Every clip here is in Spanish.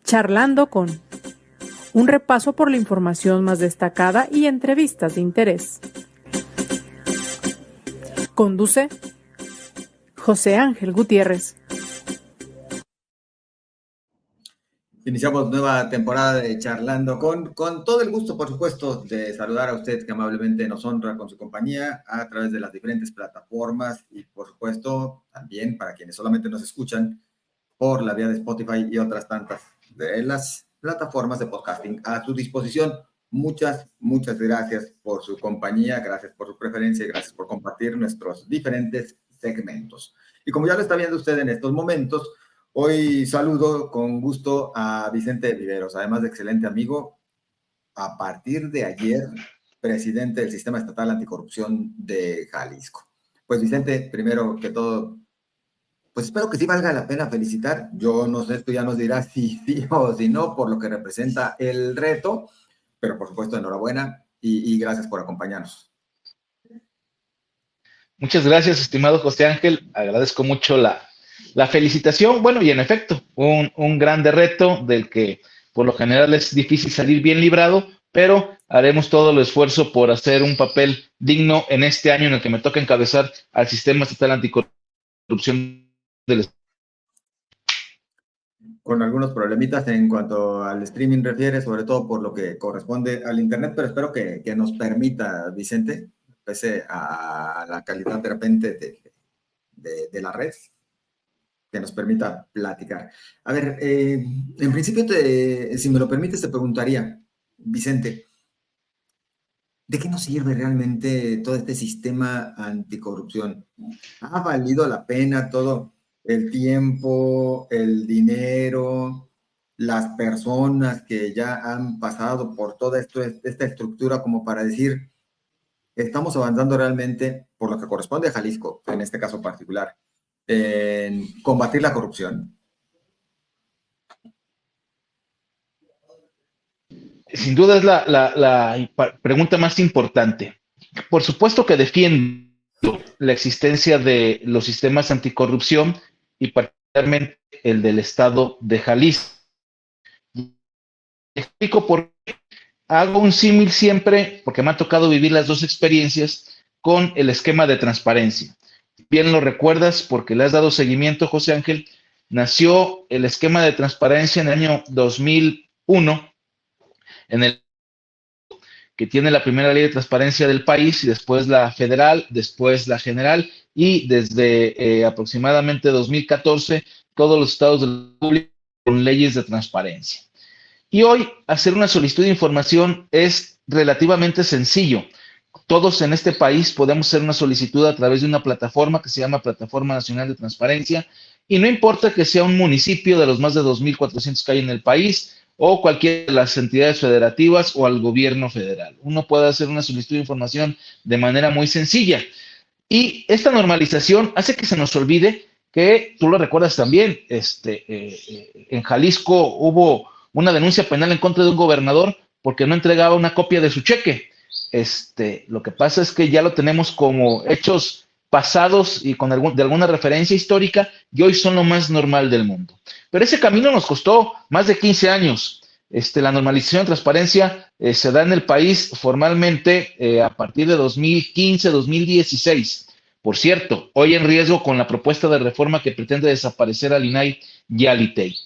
Charlando con un repaso por la información más destacada y entrevistas de interés. Conduce José Ángel Gutiérrez. Iniciamos nueva temporada de Charlando con todo el gusto, por supuesto, de saludar a usted que amablemente nos honra con su compañía a través de las diferentes plataformas y, por supuesto, también para quienes solamente nos escuchan por la vía de Spotify y otras tantas de las plataformas de podcasting a su disposición. Muchas gracias por su compañía, gracias por su preferencia y gracias por compartir nuestros diferentes segmentos. Y como ya lo está viendo usted en estos momentos, hoy saludo con gusto a Vicente Viveros, además de excelente amigo, a partir de ayer, presidente del Sistema Estatal Anticorrupción de Jalisco. Pues Vicente, primero que todo, pues espero que sí valga la pena felicitar. Yo no sé, tú ya nos dirás si sí o si no, por lo que representa el reto, pero por supuesto enhorabuena y gracias por acompañarnos. Muchas gracias, estimado José Ángel. Agradezco mucho la felicitación. Bueno, y en efecto, un grande reto del que por lo general es difícil salir bien librado, pero haremos todo el esfuerzo por hacer un papel digno en este año en el que me toca encabezar al Sistema Estatal Anticorrupción del Estado. Con algunos problemitas en cuanto al streaming refiere, sobre todo por lo que corresponde al internet, pero espero que nos permita, Vicente, pese a la calidad de repente de la red, que nos permita platicar. A ver, en principio, si me lo permites, te preguntaría, Vicente, ¿de qué nos sirve realmente todo este sistema anticorrupción? ¿Ha valido la pena todo el tiempo, el dinero, las personas que ya han pasado por toda esta estructura como para decir, estamos avanzando realmente por lo que corresponde a Jalisco, en este caso particular, en combatir la corrupción? Sin duda es la pregunta más importante. Por supuesto que defiendo la existencia de los sistemas anticorrupción y particularmente el del estado de Jalisco. Explico por qué. Hago un símil siempre, porque me ha tocado vivir las dos experiencias, con el esquema de transparencia. Bien lo recuerdas porque le has dado seguimiento, José Ángel. Nació el esquema de transparencia en el año 2001, en el que tiene la primera ley de transparencia del país, y después la federal, después la general, y desde aproximadamente 2014, todos los estados de la República con leyes de transparencia. Y hoy hacer una solicitud de información es relativamente sencillo. Todos en este país podemos hacer una solicitud a través de una plataforma que se llama Plataforma Nacional de Transparencia, y no importa que sea un municipio de los más de 2,400 que hay en el país, o cualquiera de las entidades federativas o al gobierno federal. Uno puede hacer una solicitud de información de manera muy sencilla. Y esta normalización hace que se nos olvide que, tú lo recuerdas también, en Jalisco hubo una denuncia penal en contra de un gobernador porque no entregaba una copia de su cheque. Lo que pasa es que ya lo tenemos como hechos pasados y de alguna referencia histórica, y hoy son lo más normal del mundo. Pero ese camino nos costó más de 15 años. La normalización de transparencia se da en el país formalmente a partir de 2015, 2016. Por cierto, hoy en riesgo con la propuesta de reforma que pretende desaparecer al INAI y al ITEI.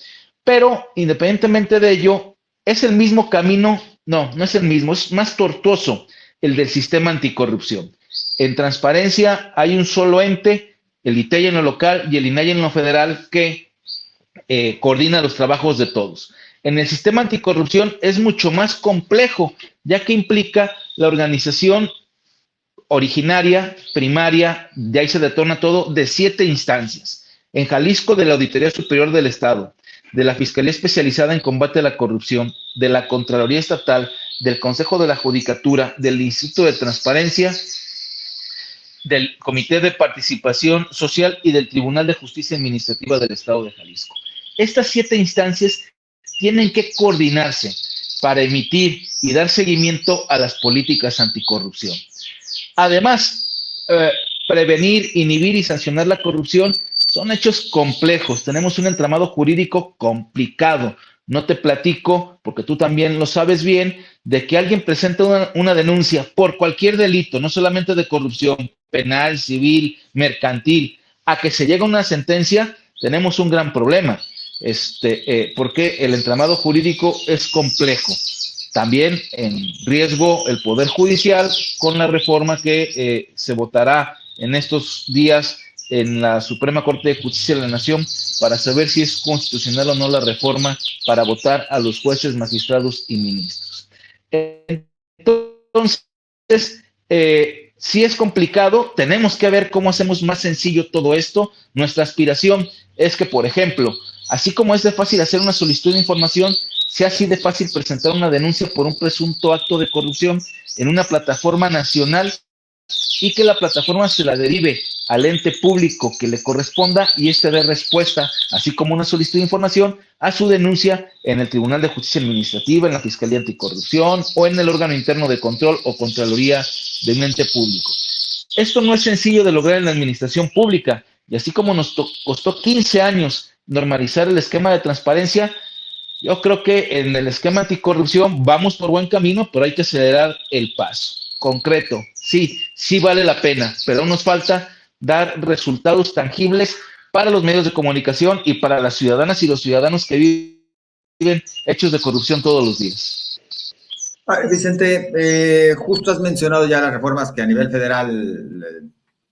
Pero independientemente de ello, es el mismo camino, no es el mismo, es más tortuoso el del sistema anticorrupción. En transparencia hay un solo ente, el ITEI en lo local y el INAI en lo federal, que coordina los trabajos de todos. En el sistema anticorrupción es mucho más complejo, ya que implica la organización originaria, primaria, de ahí se detona todo, de 7 instancias. En Jalisco, de la Auditoría Superior del Estado, de la Fiscalía Especializada en Combate a la Corrupción, de la Contraloría Estatal, del Consejo de la Judicatura, del Instituto de Transparencia, del Comité de Participación Social y del Tribunal de Justicia Administrativa del Estado de Jalisco. Estas 7 instancias tienen que coordinarse para emitir y dar seguimiento a las políticas anticorrupción. Además, prevenir, inhibir y sancionar la corrupción son hechos complejos. Tenemos un entramado jurídico complicado, No te platico, porque tú también lo sabes bien, de que alguien presenta una denuncia por cualquier delito, no solamente de corrupción, penal, civil, mercantil, a que se llegue a una sentencia, tenemos un gran problema, porque el entramado jurídico es complejo. También en riesgo el Poder Judicial con la reforma que se votará en estos días en la Suprema Corte de Justicia de la Nación para saber si es constitucional o no la reforma para votar a los jueces, magistrados y ministros. Entonces, si es complicado, tenemos que ver cómo hacemos más sencillo todo esto. Nuestra aspiración es que, por ejemplo, así como es de fácil hacer una solicitud de información, sea así de fácil presentar una denuncia por un presunto acto de corrupción en una plataforma nacional y que la plataforma se la derive al ente público que le corresponda y éste dé respuesta, así como una solicitud de información, a su denuncia en el Tribunal de Justicia Administrativa, en la Fiscalía Anticorrupción o en el órgano interno de control o contraloría de un ente público. Esto no es sencillo de lograr en la administración pública y así como nos costó 15 años normalizar el esquema de transparencia, yo creo que en el esquema anticorrupción vamos por buen camino, pero hay que acelerar el paso. Concreto, sí vale la pena, pero aún nos falta dar resultados tangibles para los medios de comunicación y para las ciudadanas y los ciudadanos que viven hechos de corrupción todos los días. Vicente, justo has mencionado ya las reformas que a nivel federal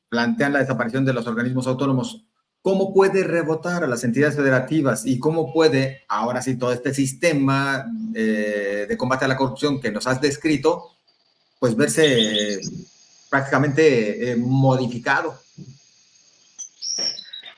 plantean la desaparición de los organismos autónomos. ¿Cómo puede rebotar a las entidades federativas y cómo puede, ahora sí, todo este sistema de combate a la corrupción que nos has descrito, pues verse prácticamente modificado?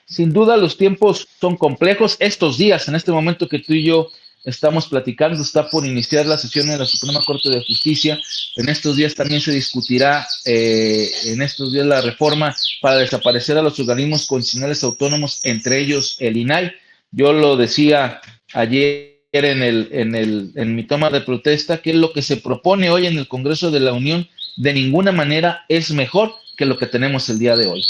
Sin duda los tiempos son complejos. Estos días, en este momento que tú y yo estamos platicando, está por iniciar la sesión de la Suprema Corte de Justicia. En estos días también se discutirá, la reforma para desaparecer a los organismos constitucionales autónomos, entre ellos el INAI. Yo lo decía ayer en mi toma de protesta, que lo que se propone hoy en el Congreso de la Unión de ninguna manera es mejor que lo que tenemos el día de hoy.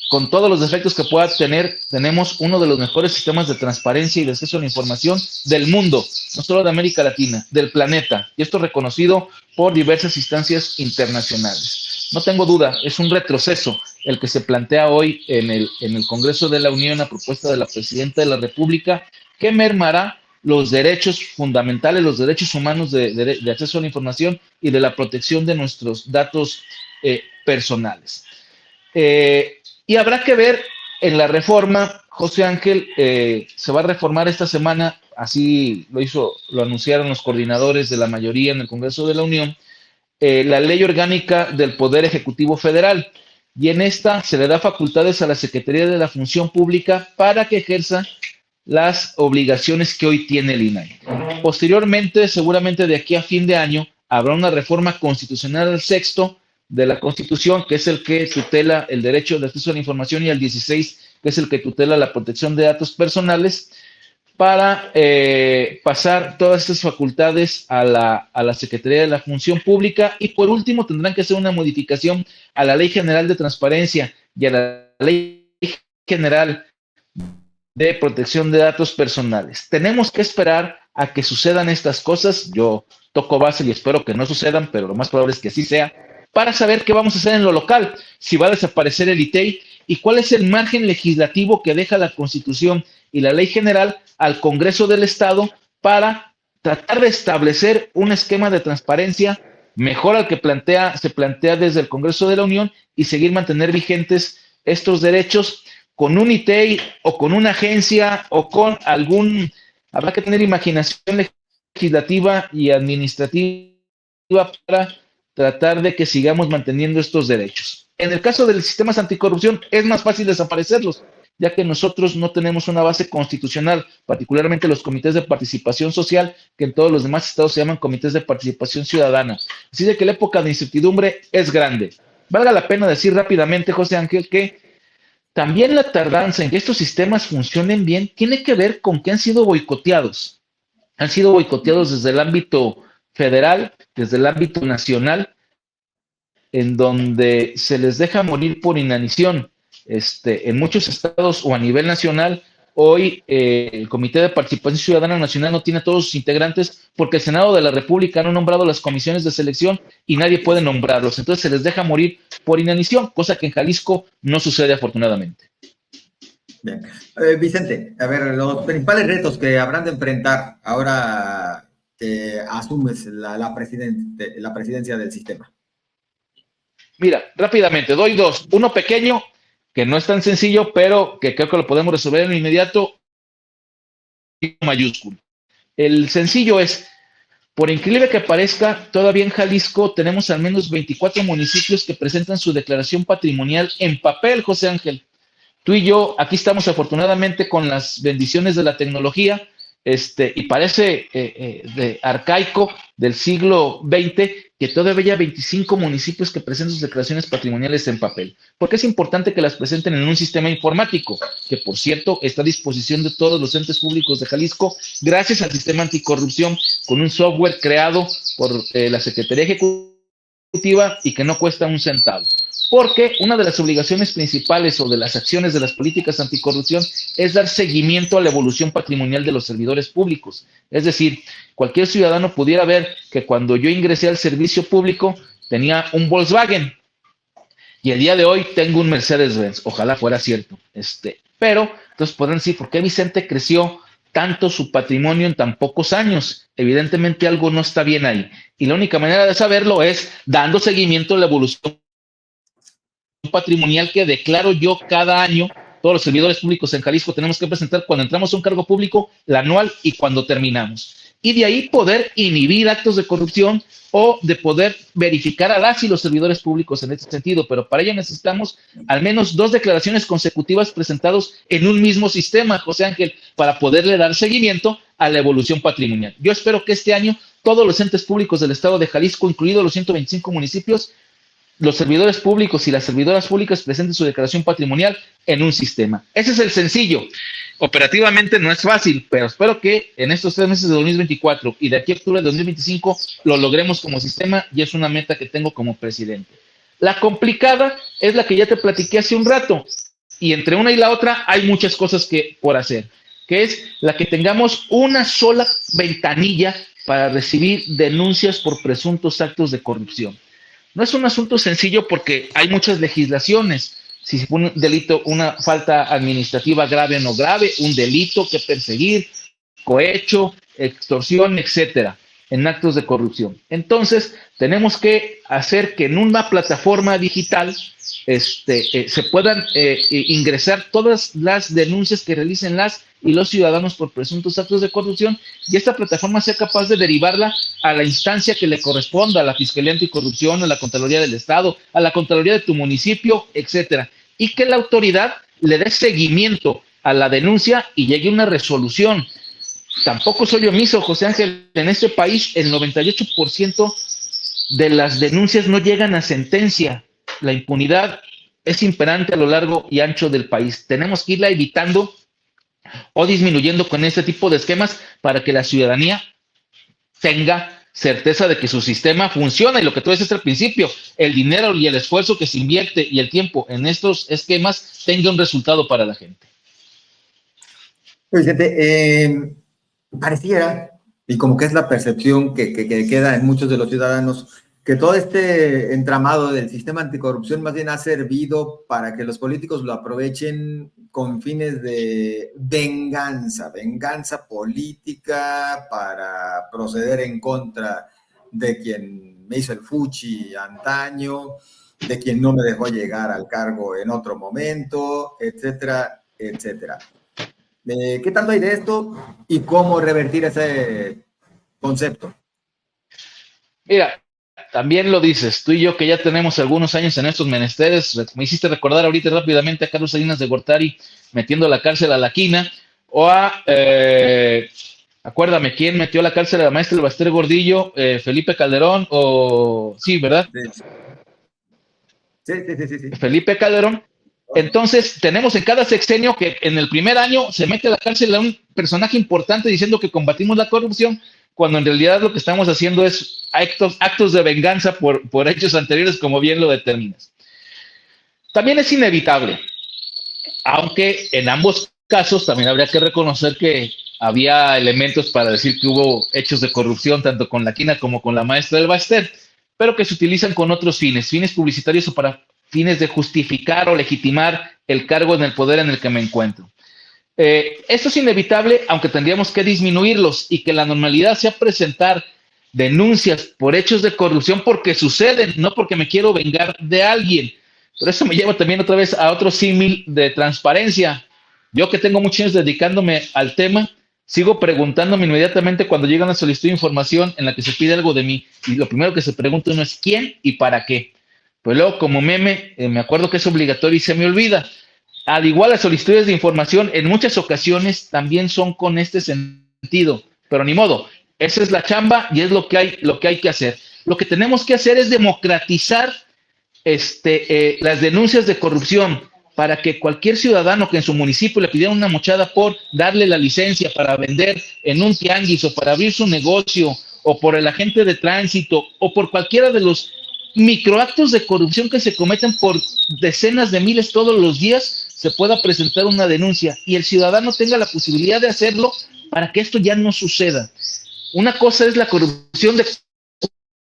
Con todos los defectos que pueda tener, tenemos uno de los mejores sistemas de transparencia y de acceso a la información del mundo, no solo de América Latina, del planeta, y esto reconocido por diversas instancias internacionales. No tengo duda, es un retroceso el que se plantea hoy en el Congreso de la Unión a propuesta de la Presidenta de la República, que mermará los derechos fundamentales, los derechos humanos de acceso a la información y de la protección de nuestros datos personales. Y habrá que ver en la reforma, José Ángel, se va a reformar esta semana, así lo anunciaron los coordinadores de la mayoría en el Congreso de la Unión, la Ley Orgánica del Poder Ejecutivo Federal, y en esta se le da facultades a la Secretaría de la Función Pública para que ejerza las obligaciones que hoy tiene el INAI. Posteriormente, seguramente de aquí a fin de año, habrá una reforma constitucional al sexto de la Constitución, que es el que tutela el derecho de acceso a la información, y al 16, que es el que tutela la protección de datos personales, para pasar todas estas facultades a la Secretaría de la Función Pública. Y por último, tendrán que hacer una modificación a la Ley General de Transparencia y a la Ley General de Protección de Datos Personales. Tenemos que esperar a que sucedan estas cosas. Yo toco base y espero que no sucedan, pero lo más probable es que así sea, para saber qué vamos a hacer en lo local, si va a desaparecer el ITEI y cuál es el margen legislativo que deja la Constitución y la Ley General al Congreso del Estado para tratar de establecer un esquema de transparencia mejor al que se plantea desde el Congreso de la Unión y seguir mantener vigentes estos derechos con un ITEI o con una agencia o con habrá que tener imaginación legislativa y administrativa para tratar de que sigamos manteniendo estos derechos. En el caso de los sistemas anticorrupción es más fácil desaparecerlos, ya que nosotros no tenemos una base constitucional, particularmente los comités de participación social, que en todos los demás estados se llaman comités de participación ciudadana. Así de que la época de incertidumbre es grande. Valga la pena decir rápidamente, José Ángel, que también la tardanza en que estos sistemas funcionen bien tiene que ver con que han sido boicoteados. Han sido boicoteados desde el ámbito federal, desde el ámbito nacional, en donde se les deja morir por inanición. En muchos estados o a nivel nacional, hoy el Comité de Participación Ciudadana Nacional no tiene a todos sus integrantes porque el Senado de la República no ha nombrado las comisiones de selección y nadie puede nombrarlos. Entonces se les deja morir por inanición, cosa que en Jalisco no sucede afortunadamente. Bien. Vicente, a ver, los principales retos que habrán de enfrentar ahora que asumes la presidencia del sistema. Mira, rápidamente, doy dos. Uno pequeño, que no es tan sencillo, pero que creo que lo podemos resolver en inmediato, mayúsculo. El sencillo es, por increíble que parezca, todavía en Jalisco tenemos al menos 24 municipios que presentan su declaración patrimonial en papel, José Ángel. Tú y yo aquí estamos afortunadamente con las bendiciones de la tecnología, y parece de arcaico del siglo XX que todavía hay 25 municipios que presentan sus declaraciones patrimoniales en papel. Porque es importante que las presenten en un sistema informático, que por cierto está a disposición de todos los entes públicos de Jalisco, gracias al sistema anticorrupción, con un software creado por la Secretaría Ejecutiva y que no cuesta un centavo. Porque una de las obligaciones principales o de las acciones de las políticas anticorrupción es dar seguimiento a la evolución patrimonial de los servidores públicos. Es decir, cualquier ciudadano pudiera ver que cuando yo ingresé al servicio público tenía un Volkswagen y el día de hoy tengo un Mercedes-Benz. Ojalá fuera cierto. Pero, entonces podrán decir, ¿por qué Vicente creció tanto su patrimonio en tan pocos años? Evidentemente algo no está bien ahí. Y la única manera de saberlo es dando seguimiento a la evolución patrimonial que declaro yo cada año. Todos los servidores públicos en Jalisco tenemos que presentar cuando entramos a un cargo público, la anual y cuando terminamos. Y de ahí poder inhibir actos de corrupción o de poder verificar a las y los servidores públicos en este sentido. Pero para ello necesitamos al menos 2 declaraciones consecutivas presentados en un mismo sistema, José Ángel, para poderle dar seguimiento a la evolución patrimonial. Yo espero que este año todos los entes públicos del estado de Jalisco, incluidos los 125 municipios, los servidores públicos y las servidoras públicas presenten su declaración patrimonial en un sistema. Ese es el sencillo. Operativamente no es fácil, pero espero que en estos 3 meses de 2024 y de aquí a octubre de 2025 lo logremos como sistema y es una meta que tengo como presidente. La complicada es la que ya te platiqué hace un rato y entre una y la otra hay muchas cosas por hacer, que es la que tengamos una sola ventanilla para recibir denuncias por presuntos actos de corrupción. No es un asunto sencillo porque hay muchas legislaciones. Si se pone un delito, una falta administrativa grave o no grave, un delito que perseguir, cohecho, extorsión, etcétera, en actos de corrupción. Entonces, tenemos que hacer que en una plataforma digital se puedan ingresar todas las denuncias que realicen las y los ciudadanos por presuntos actos de corrupción y esta plataforma sea capaz de derivarla a la instancia que le corresponda, a la Fiscalía Anticorrupción, a la Contraloría del Estado, a la Contraloría de tu municipio, etcétera, y que la autoridad le dé seguimiento a la denuncia y llegue a una resolución. Tampoco soy omiso, José Ángel, en este país el 98% de las denuncias no llegan a sentencia. La impunidad es imperante a lo largo y ancho del país. Tenemos que irla evitando o disminuyendo con este tipo de esquemas para que la ciudadanía tenga certeza de que su sistema funciona y lo que tú dices al principio, el dinero y el esfuerzo que se invierte y el tiempo en estos esquemas tenga un resultado para la gente. Vicente, pareciera, y como que es la percepción que queda en muchos de los ciudadanos, que todo este entramado del sistema anticorrupción más bien ha servido para que los políticos lo aprovechen con fines de venganza política, para proceder en contra de quien me hizo el fuchi antaño, de quien no me dejó llegar al cargo en otro momento, etcétera, etcétera. ¿Qué tanto hay de esto y cómo revertir ese concepto? Mira, también lo dices, tú y yo que ya tenemos algunos años en estos menesteres, me hiciste recordar ahorita rápidamente a Carlos Salinas de Gortari metiendo a la cárcel a la Quina, o acuérdame, ¿quién metió a la cárcel a la maestra del Baster Gordillo? Felipe Calderón, sí, ¿verdad? Sí. Felipe Calderón. Entonces, tenemos en cada sexenio que en el primer año se mete a la cárcel a un personaje importante diciendo que combatimos la corrupción, cuando en realidad lo que estamos haciendo es actos de venganza por hechos anteriores, como bien lo determinas. También es inevitable, aunque en ambos casos también habría que reconocer que había elementos para decir que hubo hechos de corrupción tanto con la quina como con la maestra del Baester, pero que se utilizan con otros fines publicitarios o para fines de justificar o legitimar el cargo en el poder en el que me encuentro. Esto es inevitable, aunque tendríamos que disminuirlos y que la normalidad sea presentar denuncias por hechos de corrupción porque suceden, no porque me quiero vengar de alguien. Pero eso me lleva también otra vez a otro símil de transparencia. Yo que tengo muchos años dedicándome al tema, sigo preguntándome inmediatamente cuando llega una solicitud de información en la que se pide algo de mí y lo primero que se pregunta uno es ¿quién y para qué? Pues luego como meme, me acuerdo que es obligatorio y se me olvida. Al igual las solicitudes de información en muchas ocasiones también son con este sentido, pero ni modo, esa es la chamba y es lo que hay que hacer. Lo que tenemos que hacer es democratizar las denuncias de corrupción para que cualquier ciudadano que en su municipio le pidiera una mochada por darle la licencia para vender en un tianguis o para abrir su negocio o por el agente de tránsito o por cualquiera de los microactos de corrupción que se cometen por decenas de miles todos los días, se pueda presentar una denuncia y el ciudadano tenga la posibilidad de hacerlo para que esto ya no suceda. Una cosa es la corrupción de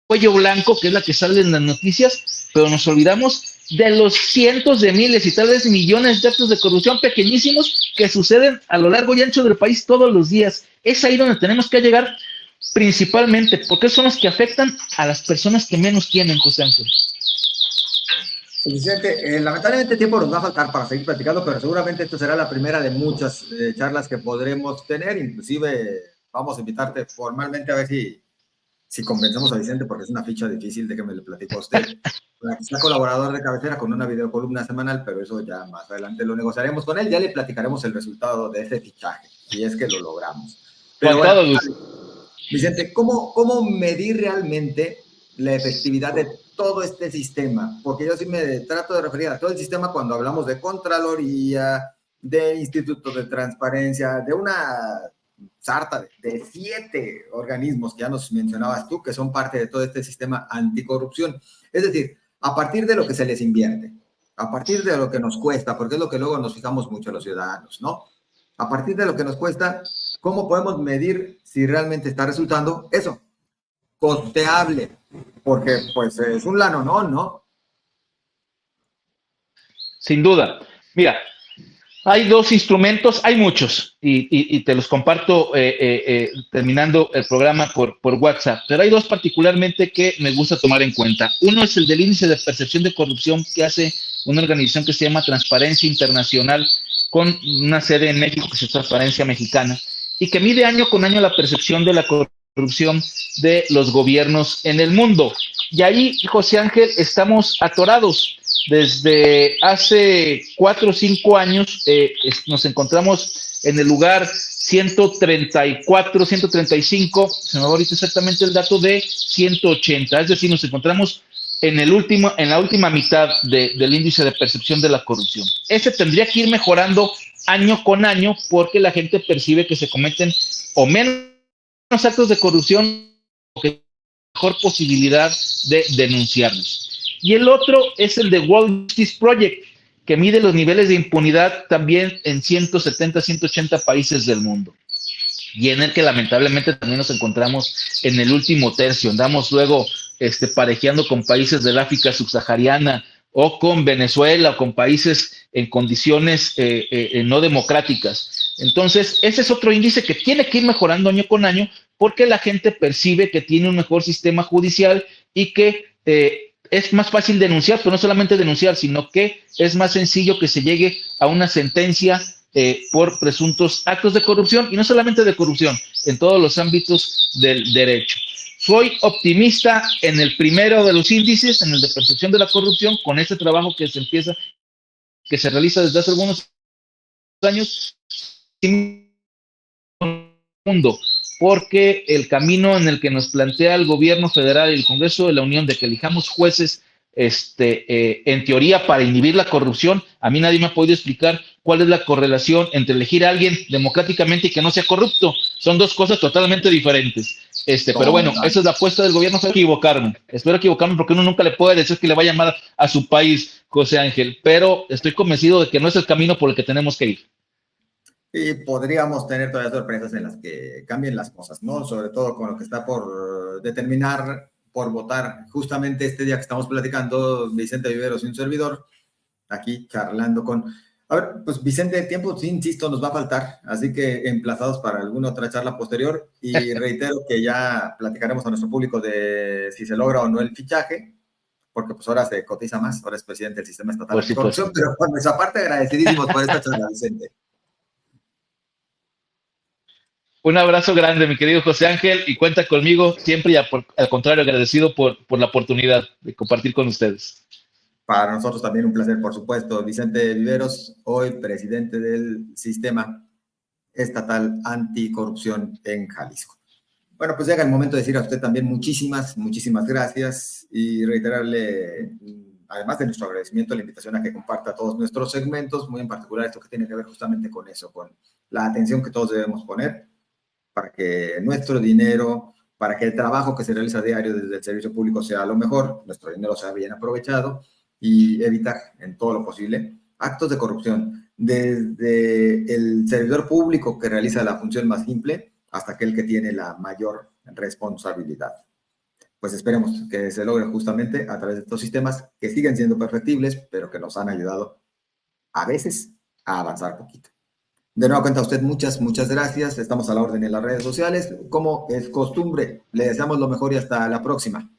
cuello blanco, que es la que sale en las noticias, pero nos olvidamos de los cientos de miles y tal vez millones de actos de corrupción pequeñísimos que suceden a lo largo y ancho del país todos los días. Es ahí donde tenemos que llegar principalmente, porque son los que afectan a las personas que menos tienen, José Ángel. Vicente, lamentablemente tiempo nos va a faltar para seguir platicando, pero seguramente esto será la primera de muchas charlas que podremos tener. Inclusive vamos a invitarte formalmente a ver si convencemos a Vicente, porque es una ficha difícil de que me lo platico a usted. Sea colaborador de cabecera con una videocolumna semanal, pero eso ya más adelante lo negociaremos con él. Ya le platicaremos el resultado de ese fichaje, si es que lo logramos. Pero bueno, Vicente, ¿cómo medir realmente la efectividad de todo este sistema? Porque yo sí me trato de referir a todo el sistema cuando hablamos de Contraloría, de Instituto de Transparencia, de una sarta de 7 organismos que ya nos mencionabas tú, que son parte de todo este sistema anticorrupción. Es decir, a partir de lo que se les invierte, a partir de lo que nos cuesta, porque es lo que luego nos fijamos mucho los ciudadanos, ¿no? A partir de lo que nos cuesta, ¿cómo podemos medir si realmente está resultando eso? Costeable, porque pues es un lanonón, ¿no? Sin duda. Mira, hay 2 instrumentos, hay muchos, y te los comparto terminando el programa por WhatsApp, pero hay 2 particularmente que me gusta tomar en cuenta. Uno es el del índice de percepción de corrupción que hace una organización que se llama Transparencia Internacional, con una sede en México que es Transparencia Mexicana, y que mide año con año la percepción de la corrupción de los gobiernos en el mundo. Y ahí, José Ángel, estamos atorados. Desde hace 4 o 5 años nos encontramos en el lugar 134, 135, se me va ahorita exactamente el dato, de 180. Es decir, nos encontramos en la última mitad del índice de percepción de la corrupción. Ese tendría que ir mejorando año con año porque la gente percibe que se cometen o menos actos de corrupción o que hay mejor posibilidad de denunciarlos. Y el otro es el de World Justice Project, que mide los niveles de impunidad también en 170, 180 países del mundo. Y en el que lamentablemente también nos encontramos en el último tercio. Andamos luego parejeando con países del África subsahariana o con Venezuela o con países en condiciones no democráticas. Entonces, ese es otro índice que tiene que ir mejorando año con año porque la gente percibe que tiene un mejor sistema judicial y que es más fácil denunciar, pero no solamente denunciar, sino que es más sencillo que se llegue a una sentencia por presuntos actos de corrupción, y no solamente de corrupción, en todos los ámbitos del derecho. Soy optimista en el primero de los índices, en el de percepción de la corrupción, con este trabajo que se realiza desde hace algunos años, porque el camino en el que nos plantea el gobierno federal y el Congreso de la Unión de que elijamos jueces en teoría para inhibir la corrupción, a mí nadie me ha podido explicar cuál es la correlación entre elegir a alguien democráticamente y que no sea corrupto. Son 2 cosas totalmente diferentes. Pero bueno, esa es la apuesta del gobierno. Espero equivocarme porque uno nunca le puede decir que le va a llamar a su país, José Ángel, pero estoy convencido de que no es el camino por el que tenemos que ir. Y podríamos tener todavía sorpresas en las que cambien las cosas, ¿no? Sobre todo con lo que está por determinar, por votar. Justamente este día que estamos platicando, Vicente Viveros y un servidor, aquí charlando con... A ver, pues Vicente, el tiempo, sí, insisto, nos va a faltar, así que emplazados para alguna otra charla posterior, y reitero que ya platicaremos a nuestro público de si se logra o no el fichaje, porque pues ahora se cotiza más, ahora es presidente del Sistema Estatal Por Anticorrupción, supuesto. pero por nuestra parte agradecidísimos por esta charla, Vicente. Un abrazo grande, mi querido José Ángel, y cuenta conmigo siempre y al contrario, agradecido por la oportunidad de compartir con ustedes. Para nosotros también un placer, por supuesto. Vicente Viveros, hoy presidente del Sistema Estatal Anticorrupción en Jalisco. Bueno, pues llega el momento de decir a usted también muchísimas gracias y reiterarle, además de nuestro agradecimiento, la invitación a que comparta todos nuestros segmentos, muy en particular esto que tiene que ver justamente con eso, con la atención que todos debemos poner para que nuestro dinero, para que el trabajo que se realiza a diario desde el servicio público sea lo mejor, nuestro dinero sea bien aprovechado y evitar en todo lo posible actos de corrupción, desde el servidor público que realiza la función más simple hasta aquel que tiene la mayor responsabilidad. Pues esperemos que se logre justamente a través de estos sistemas que siguen siendo perfectibles, pero que nos han ayudado a veces a avanzar poquito. De nueva cuenta a usted muchas gracias. Estamos a la orden en las redes sociales. Como es costumbre, le deseamos lo mejor y hasta la próxima.